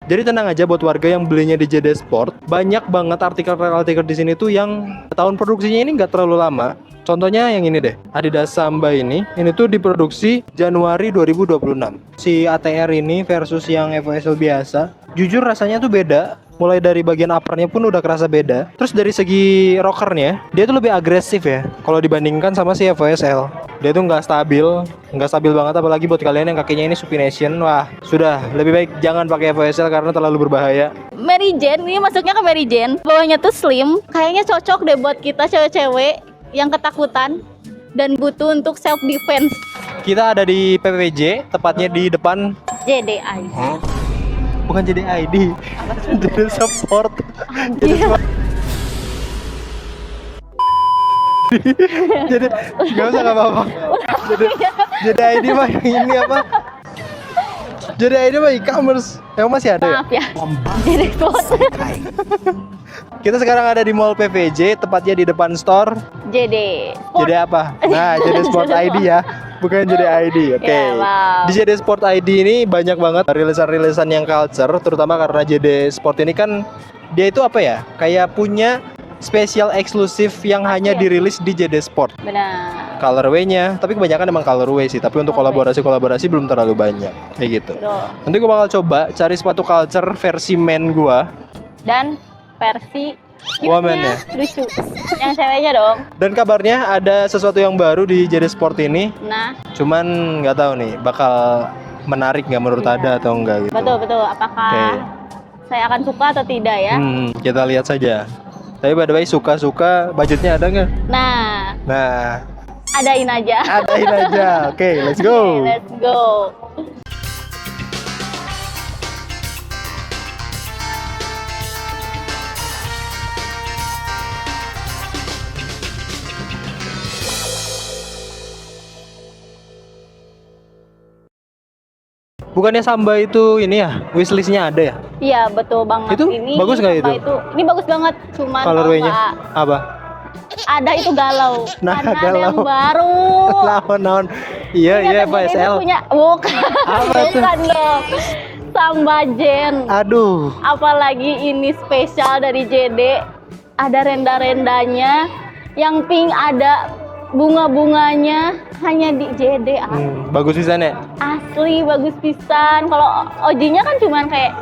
Jadi tenang aja buat warga yang belinya di JD Sport. Banyak banget artikel-artikel di sini tuh yang tahun produksinya ini nggak terlalu lama. Contohnya yang ini deh, Adidas Samba ini tuh diproduksi Januari 2026. Si ATR ini versus yang EVO SL biasa, jujur rasanya tuh beda. Mulai dari bagian uppernya pun udah kerasa beda. Terus dari segi rockernya, dia tuh lebih agresif ya kalau dibandingkan sama si EVO SL. Dia tuh nggak stabil banget, apalagi buat kalian yang kakinya ini supination. Wah, sudah lebih baik jangan pakai EVO SL karena terlalu berbahaya. Mary Jane, ini masuknya ke Mary Jane. Bawahnya tuh slim, kayaknya cocok deh buat kita cewek-cewek yang ketakutan dan butuh untuk self defense. Kita ada di PPJ, tepatnya di depan JDI. bukan JDID, jadi support. Jadi nggak usah, nggak apa-apa. JDID mah yang ini apa? JDID mah e-commerce. Emang masih ada ya? Maaf ya. JD Sport. Kita sekarang ada di Mall PVJ, tepatnya di depan store. JD Sport. JD apa? Nah, JD Sport ID ya, bukan JD ID. Oke. Ya, wow. Di JD Sport ID ini banyak banget rilisan-rilisan yang culture, terutama karena JD Sport ini kan dia itu apa ya? Kayak punya spesial eksklusif yang hanya dirilis di JD Sport. Benar. Colorway-nya, tapi kebanyakan emang colorway sih. Tapi untuk kolaborasi belum terlalu banyak, kayak gitu. Betul. Nanti gue bakal coba cari sepatu culture versi men gua. Dan versi Woman ya? lucu. Yang ceweknya dong. Dan kabarnya ada sesuatu yang baru di JD Sport ini. Nah, Cuman nggak tahu nih, bakal menarik nggak menurut Ada atau enggak gitu. betul. Apakah Oke. saya akan suka atau tidak ya? Kita lihat saja. Tapi by the way, suka-suka budgetnya ada nggak? Nah, Nah, adain aja. adain aja. Oke, let's go. Let's go. Bukannya Samba itu ini ya, wishlistnya ada ya? Iya, betul banget. Itu ini bagus nggak Samba itu? Ini bagus banget, cuman Colorway-nya kalau nggak apa? ada itu galau. Nah, karena ada galau. yang baru. Naon. Iya, Ternyata Pak JD itu SL. punya bukan. Apa tuh? Bukan dong. Samba Jen. Aduh. Apalagi ini spesial dari JD. Ada renda-rendanya. Yang pink ada bunga-bunganya. Hanya di JD. Bagus pisan ya? Asli bagus pisan. Kalau OJ-nya kan cuman kayak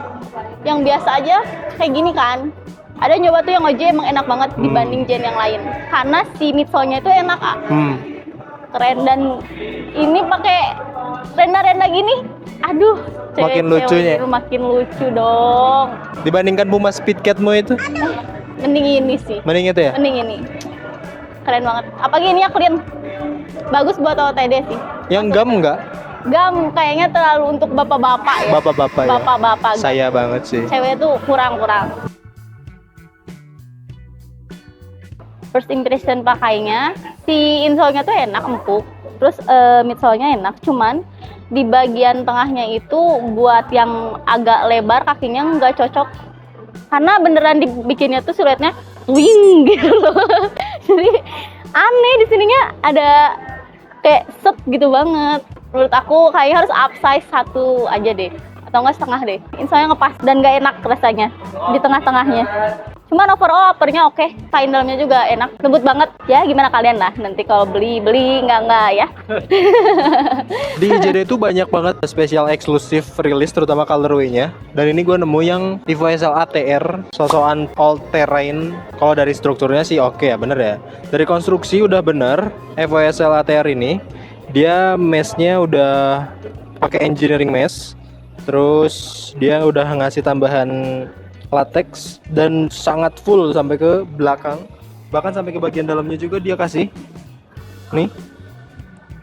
yang biasa aja kayak gini kan. Ada nyoba tuh yang OJ emang enak banget dibanding Jen yang lain. Karena si midsole-nya itu enak, Kak. Keren, dan ini pakai renda-renda gini. Aduh, Makin cewek-cewek lucunya. itu makin lucu dong. Dibandingkan Puma Speedcatmu itu, Mending ini sih. mending itu ya? Mending ini. Keren banget. Apalagi ini ya clean. Bagus buat OTD sih. Yang gam enggak? Gam kayaknya terlalu untuk bapak-bapak ya. Bapak-bapak ya? Bapak-bapak. Saya banget sih. Cewek tuh kurang-kurang. First impression pakainya, si insole-nya tuh enak, empuk. Terus midsole-nya enak, cuman di bagian tengahnya itu buat yang agak lebar kakinya nggak cocok. Karena beneran dibikinnya tuh siluetnya wing gitu loh. Jadi aneh di sininya ada kayak set gitu banget. Menurut aku kayaknya harus upsize satu aja deh, atau enggak setengah deh. Insole-nya ngepas dan nggak enak rasanya di tengah-tengahnya. Cuman overall uppernya oke, kain dalamnya juga enak, lembut banget. Ya gimana kalian lah, nanti kalau beli enggak ya. Di JD itu banyak banget spesial eksklusif rilis, terutama colorway-nya. Dan ini gue nemu yang EVO SL ATR, sosokan all terrain. Kalau dari strukturnya sih oke ya, bener ya. Dari konstruksi udah bener. EVO SL ATR ini, dia mesh-nya udah pakai engineering mesh. Terus dia udah ngasih tambahan latex dan sangat full sampai ke belakang, bahkan sampai ke bagian dalamnya juga dia kasih nih.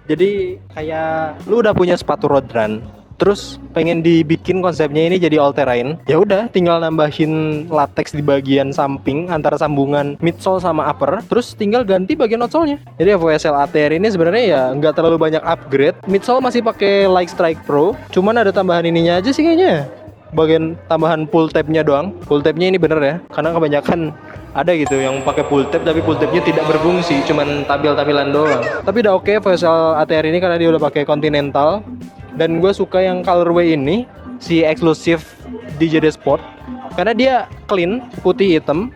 Jadi kayak lu udah punya sepatu road run, terus pengen dibikin konsepnya ini jadi all terrain, ya udah tinggal nambahin latex di bagian samping antara sambungan midsole sama upper, terus tinggal ganti bagian outsole-nya. Jadi EVO SL ATR ini sebenarnya ya nggak terlalu banyak upgrade. Midsole masih pakai Like Strike Pro, cuman ada tambahan ininya aja sih kayaknya, bagian tambahan pull tab-nya doang. Pull tab-nya ini bener ya, karena kebanyakan ada gitu yang pakai pull tab tapi pull tab-nya tidak berfungsi, cuman tampilan doang. Tapi udah oke VSL ATR ini karena dia udah pakai Continental. Dan gue suka yang colorway ini, si eksklusif di JD Sport karena dia clean, putih hitam.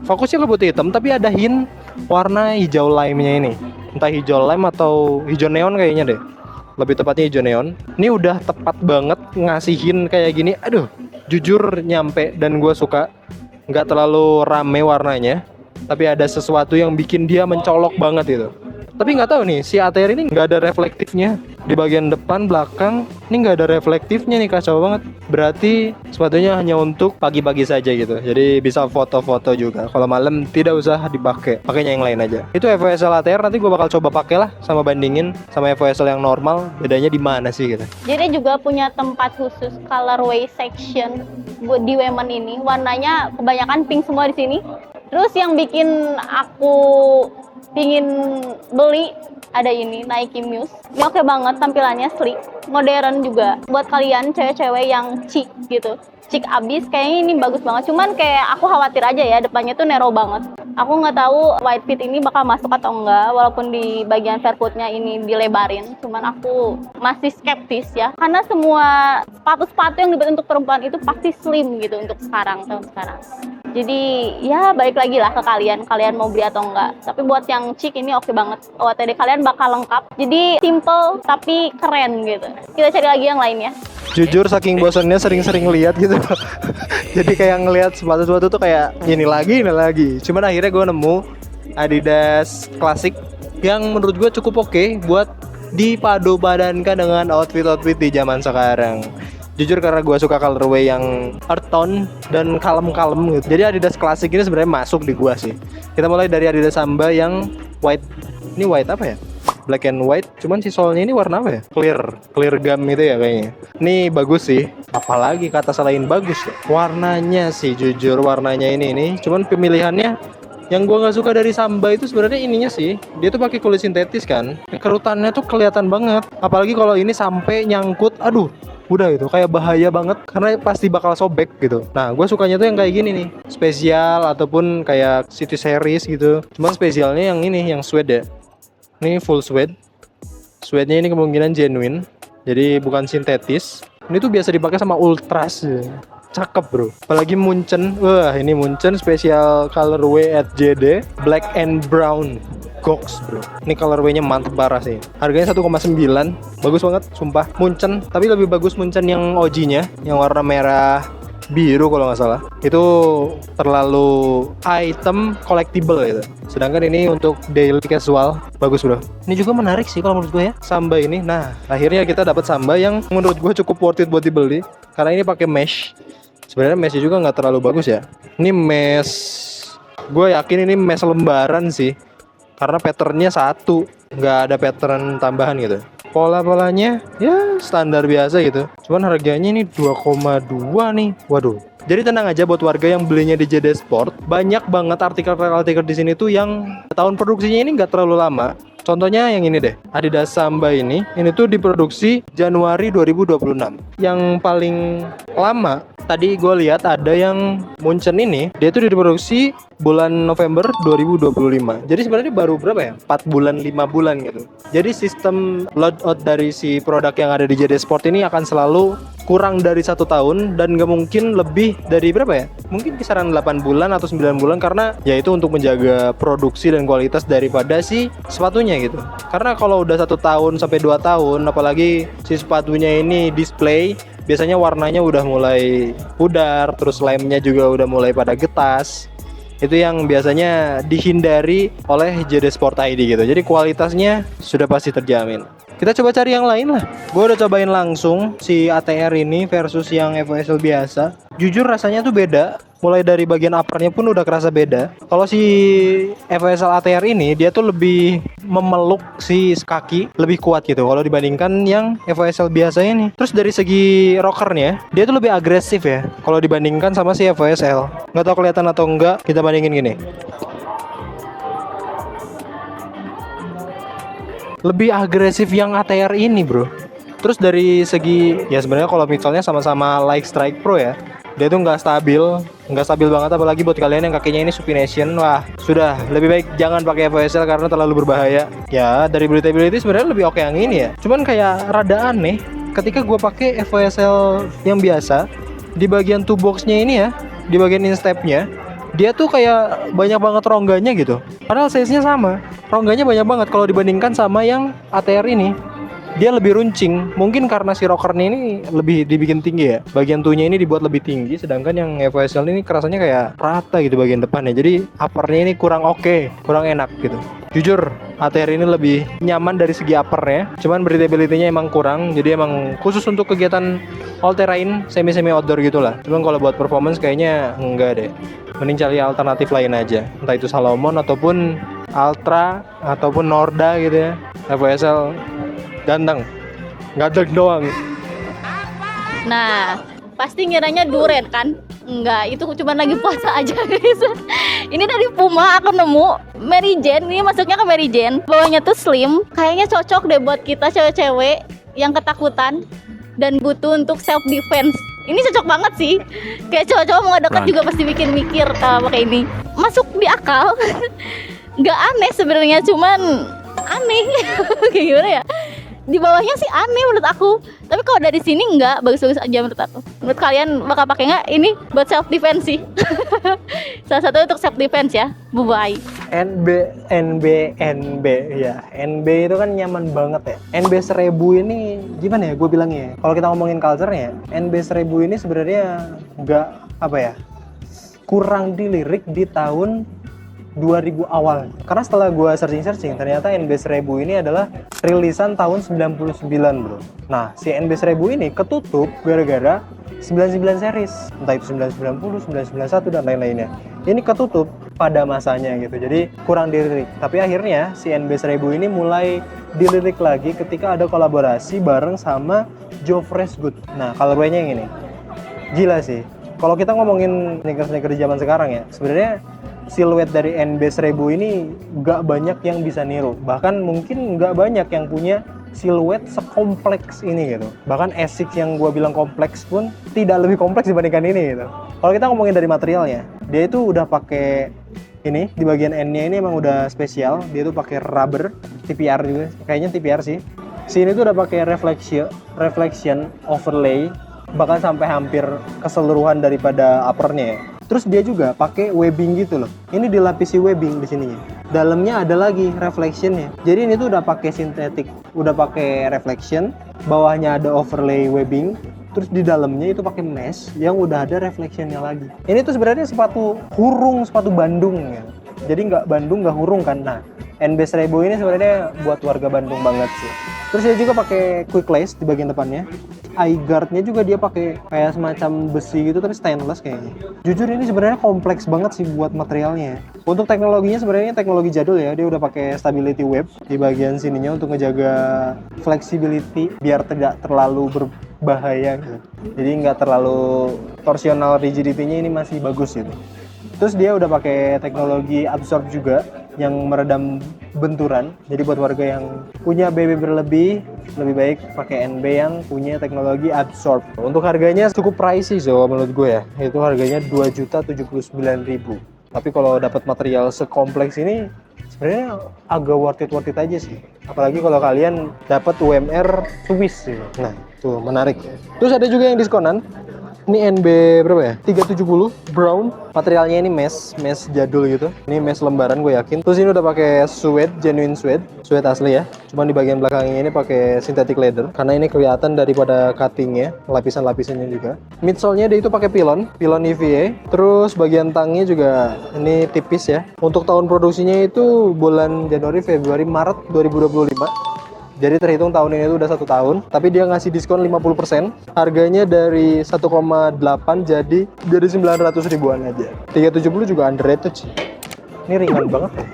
Fokusnya ke putih hitam tapi ada hint warna hijau lime-nya ini. Entah hijau lime atau hijau neon kayaknya deh. Lebih tepatnya hijau neon. Ini udah tepat banget ngasihin kayak gini. Aduh, jujur nyampe dan gue suka. Nggak terlalu rame warnanya, tapi ada sesuatu yang bikin dia mencolok banget itu. Tapi nggak tahu nih, si ATR ini nggak ada reflektifnya di bagian depan, belakang. Ini nggak ada reflektifnya nih, kacau banget. Berarti sepatunya hanya untuk pagi-pagi saja gitu. Jadi bisa foto-foto juga. Kalau malam tidak usah dipakai, pakainya yang lain aja. Itu FOSL ATR, nanti gue bakal coba pakai lah, sama bandingin sama FOSL yang normal. Bedanya di mana sih gitu? Jadi juga punya tempat khusus colorway section buat di Women ini. Warnanya kebanyakan pink semua di sini. Terus yang bikin aku pingin beli ada ini Nike Muse. Ini oke banget, tampilannya sleek, modern juga. Buat kalian cewek-cewek yang chic gitu, chic abis, kayaknya ini bagus banget. Cuman kayak aku khawatir aja ya, depannya tuh narrow banget. Aku nggak tahu wide fit ini bakal masuk atau enggak, walaupun di bagian fairfootnya ini dilebarin. Cuman aku masih skeptis ya, karena semua sepatu-sepatu yang dibuat untuk perempuan itu pasti slim gitu untuk sekarang, tahun sekarang. Jadi ya balik lagi lah ke kalian mau beli atau enggak. Tapi buat yang chic ini oke banget. OOTD kalian bakal lengkap. Jadi simple tapi keren gitu. Kita cari lagi yang lain ya. Jujur saking bosannya sering-sering lihat gitu. Jadi kayak ngelihat sepatu-sepatu tuh kayak ini lagi. Cuman akhirnya gue nemu Adidas Classic yang menurut gue cukup oke buat dipadu-padankan dengan outfit-outfit di zaman sekarang. Jujur karena gue suka colorway yang earth tone dan kalem-kalem gitu. Jadi Adidas Classic ini sebenarnya masuk di gue sih. Kita mulai dari Adidas Samba yang white. Ini white apa ya? Black and white. Cuman si solnya ini warna apa ya? Clear gum itu ya kayaknya. Ini bagus sih. Apalagi kata selain bagus ya. Warnanya sih jujur warnanya ini. Cuman pemilihannya yang gue nggak suka dari Samba itu sebenarnya ininya sih. Dia tuh pakai kulit sintetis kan. Kerutannya tuh kelihatan banget. Apalagi kalau ini sampai nyangkut. Aduh. Udah itu kayak bahaya banget karena pasti bakal sobek gitu. Nah gue sukanya tuh yang kayak gini nih, spesial ataupun kayak city series gitu. Cuman spesialnya yang ini, yang suede ya. Ini full suede. Suede-nya ini kemungkinan genuine, jadi bukan sintetis. Ini tuh biasa dipakai sama ultras ya. Cakep bro. Apalagi Munchen. Wah ini Munchen special colorway at JD, black and brown. Goks bro. Ini colorway-nya mantep parah sih. Harganya 1,9. Bagus banget sumpah. Munchen. Tapi lebih bagus Munchen yang OG-nya, yang warna merah biru kalau nggak salah. Itu terlalu item collectible gitu. Sedangkan ini untuk daily casual. Bagus bro. Ini juga menarik sih kalau menurut gue ya, Samba ini. Nah akhirnya kita dapat Samba yang menurut gue cukup worth it buat dibeli. Karena ini pakai mesh. Sebenarnya meshnya juga nggak terlalu bagus ya. Ini mesh, gue yakin ini mesh lembaran sih. Karena patternnya satu, nggak ada pattern tambahan gitu. Pola-polanya ya standar biasa gitu. Cuman harganya ini 2,2 nih. Waduh. Jadi tenang aja buat warga yang belinya di JD Sport. Banyak banget artikel-artikel di sini tuh yang tahun produksinya ini nggak terlalu lama. Contohnya yang ini deh, Adidas Samba ini tuh diproduksi Januari 2026. Yang paling lama tadi gue lihat ada yang Munchen ini, dia tuh diproduksi bulan November 2025. Jadi sebenarnya baru berapa ya? 4 bulan, 5 bulan gitu. Jadi sistem load out dari si produk yang ada di JD Sport ini akan selalu kurang dari 1 tahun dan gak mungkin lebih dari berapa ya? Mungkin kisaran 8 bulan atau 9 bulan karena ya itu untuk menjaga produksi dan kualitas daripada si sepatunya gitu. Karena kalau udah 1 tahun sampai 2 tahun, apalagi si sepatunya ini display, biasanya warnanya udah mulai pudar, terus lemnya juga udah mulai pada getas. Itu yang biasanya dihindari oleh JD Sport ID gitu. Jadi kualitasnya sudah pasti terjamin. Kita coba cari yang lain lah. Gue udah cobain langsung si ATR ini versus yang FOSL biasa. Jujur rasanya tuh beda. Mulai dari bagian uppernya pun udah kerasa beda. Kalau si FOSL ATR ini dia tuh lebih memeluk si kaki, lebih kuat gitu kalau dibandingkan yang FOSL biasa ini. Terus dari segi rockernya dia tuh lebih agresif ya kalau dibandingkan sama si FOSL. Nggak tahu kelihatan atau enggak, kita bandingin gini. Lebih agresif yang ATR ini bro. Terus dari segi ya sebenarnya kalau misalnya sama-sama like Strike Pro ya, dia tuh nggak stabil banget, apalagi buat kalian yang kakinya ini supination. Wah sudah lebih baik jangan pakai FOSL karena terlalu berbahaya. Ya dari breathability sebenarnya lebih oke yang ini ya. Cuman kayak rada aneh ketika gue pakai FOSL yang biasa di bagian two boxnya ini ya, di bagian instepnya, dia tuh kayak banyak banget rongganya gitu. Padahal size-nya sama. Rongganya banyak banget kalau dibandingkan sama yang ATR ini. Dia lebih runcing. Mungkin karena si rockernya ini lebih dibikin tinggi ya. Bagian two-nya ini dibuat lebih tinggi, sedangkan yang FSL ini kerasanya kayak rata gitu bagian depannya. Jadi uppernya ini kurang oke, kurang enak gitu. Jujur, ATR ini lebih nyaman dari segi uppernya. Cuman breathability-nya emang kurang. Jadi emang khusus untuk kegiatan all terrain, semi outdoor gitulah. Cuman kalau buat performance kayaknya enggak deh. Mending cari alternatif lain aja. Entah itu Salomon ataupun Ultra ataupun Norda gitu ya. FSL ganteng doang. Nah, pasti ngiranya duren kan? Enggak, itu cuma lagi puasa aja guys. Ini dari Puma aku nemu Mary Jane, ini masuknya ke Mary Jane. Bawahnya tuh slim, kayaknya cocok deh buat kita cewek-cewek yang ketakutan dan butuh untuk self defense. Ini cocok banget sih. Kayak cowok-cowok mau dekat juga pasti bikin mikir pakai ini. Masuk di akal. Nggak aneh sebenarnya, cuman aneh. Kayak gimana ya? Di bawahnya sih aneh menurut aku, tapi kalau dari sini enggak, bagus-bagus aja menurut aku. Menurut kalian bakal pakai nggak? Ini buat self defense sih. Salah satu untuk self defense ya, bubai. NB ya. NB itu kan nyaman banget ya. NB 1000 ini gimana ya gue bilangnya ya? Kalau kita ngomongin culture-nya, NB 1000 ini sebenarnya nggak apa ya, kurang dilirik di tahun 2000 awal. Karena setelah gue searching ternyata NB 1000 ini adalah rilisan tahun 99 bro. Nah si NB 1000 ini ketutup gara-gara 99 series, entah itu 990, 991 dan lain-lainnya. Ini ketutup pada masanya gitu, jadi kurang dilirik. Tapi akhirnya si NB 1000 ini mulai dilirik lagi ketika ada kolaborasi bareng sama Joe Freshgood. Nah colorway-nya yang ini gila sih. Kalau kita ngomongin sneaker-sneaker di zaman sekarang ya, sebenarnya siluet dari NB 1000 ini nggak banyak yang bisa niru. Bahkan mungkin nggak banyak yang punya siluet sekompleks ini gitu. Bahkan Asics yang gue bilang kompleks pun tidak lebih kompleks dibandingkan ini gitu. Kalau kita ngomongin dari materialnya, dia itu udah pakai ini di bagian N-nya ini emang udah spesial. Dia tuh pakai rubber TPR juga, kayaknya TPR sih. Sini tuh udah pakai reflection overlay, bahkan sampai hampir keseluruhan daripada uppernya ya. Terus dia juga pakai webbing gitu loh. Ini dilapisi webbing di sininya. Dalamnya ada lagi reflectionnya. Jadi ini tuh udah pakai sintetik, udah pakai reflection, bawahnya ada overlay webbing, terus di dalamnya itu pakai mesh yang udah ada reflectionnya lagi. Ini tuh sebenarnya sepatu hurung, sepatu Bandung ya. Jadi nggak Bandung nggak hurung kan. Nah, NB 1000 ini sebenarnya buat warga Bandung banget sih. Terus dia juga pakai quick lace di bagian depannya. Eye guard-nya juga dia pakai kayak semacam besi gitu tapi stainless kayaknya. Jujur ini sebenarnya kompleks banget sih buat materialnya. Untuk teknologinya sebenarnya teknologi jadul ya. Dia udah pakai stability web di bagian sininya untuk ngejaga flexibility biar tidak terlalu berbahaya gitu. Jadi nggak terlalu torsional, rigidity-nya ini masih bagus gitu. Terus dia udah pakai teknologi absorb juga yang meredam benturan. Jadi buat warga yang punya BB berlebih, lebih baik pakai NB yang punya teknologi absorb. Untuk harganya cukup pricey so menurut gue ya. Itu harganya 2.079.000. Tapi kalau dapat material sekompleks ini sebenarnya agak worth it aja sih. Apalagi kalau kalian dapat UMR Swiss gitu. Nah, tuh menarik. Terus ada juga yang diskonan. Ini NB berapa ya? 370 brown. Materialnya ini mesh jadul gitu. Ini mesh lembaran gue yakin. Terus ini udah pakai suede, genuine suede asli ya. Cuman di bagian belakangnya ini pakai synthetic leather karena ini kelihatan daripada cuttingnya, lapisan-lapisannya juga. Midsole-nya dia itu pakai pilon EVA. Terus bagian tangnya juga ini tipis ya. Untuk tahun produksinya itu bulan Januari, Februari, Maret 2025. Jadi terhitung tahun ini itu udah 1 tahun, tapi dia ngasih diskon 50%. Harganya dari 1,8 jadi 900 ribuan aja. 370 juga underrated sih. Ini ringan banget ya.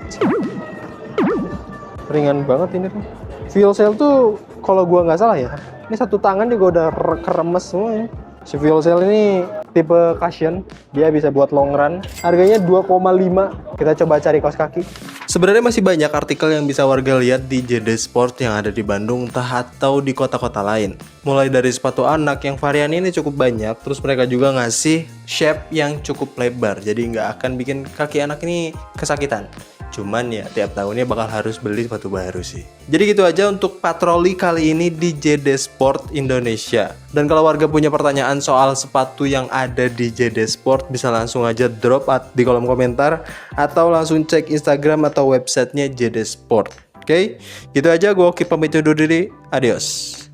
Ringan banget ini tuh. Fuel cell tuh kalau gua nggak salah ya, ini satu tangan juga udah keremes semua ya. Si fuel cell ini tipe cushion, dia bisa buat long run. Harganya 2,5. Kita coba cari kaos kaki. Sebenarnya masih banyak artikel yang bisa warga lihat di JD Sport yang ada di Bandung, entah atau di kota-kota lain. Mulai dari sepatu anak yang varian ini cukup banyak, terus mereka juga ngasih shape yang cukup lebar, jadi nggak akan bikin kaki anak ini kesakitan. Cuman ya tiap tahunnya bakal harus beli sepatu baru sih. Jadi gitu aja untuk patroli kali ini di JD Sport Indonesia. Dan kalau warga punya pertanyaan soal sepatu yang ada di JD Sport, bisa langsung aja drop di kolom komentar atau langsung cek Instagram atau websitenya JD Sport. Oke, gitu aja, gue Oki pamit undur diri. Adios.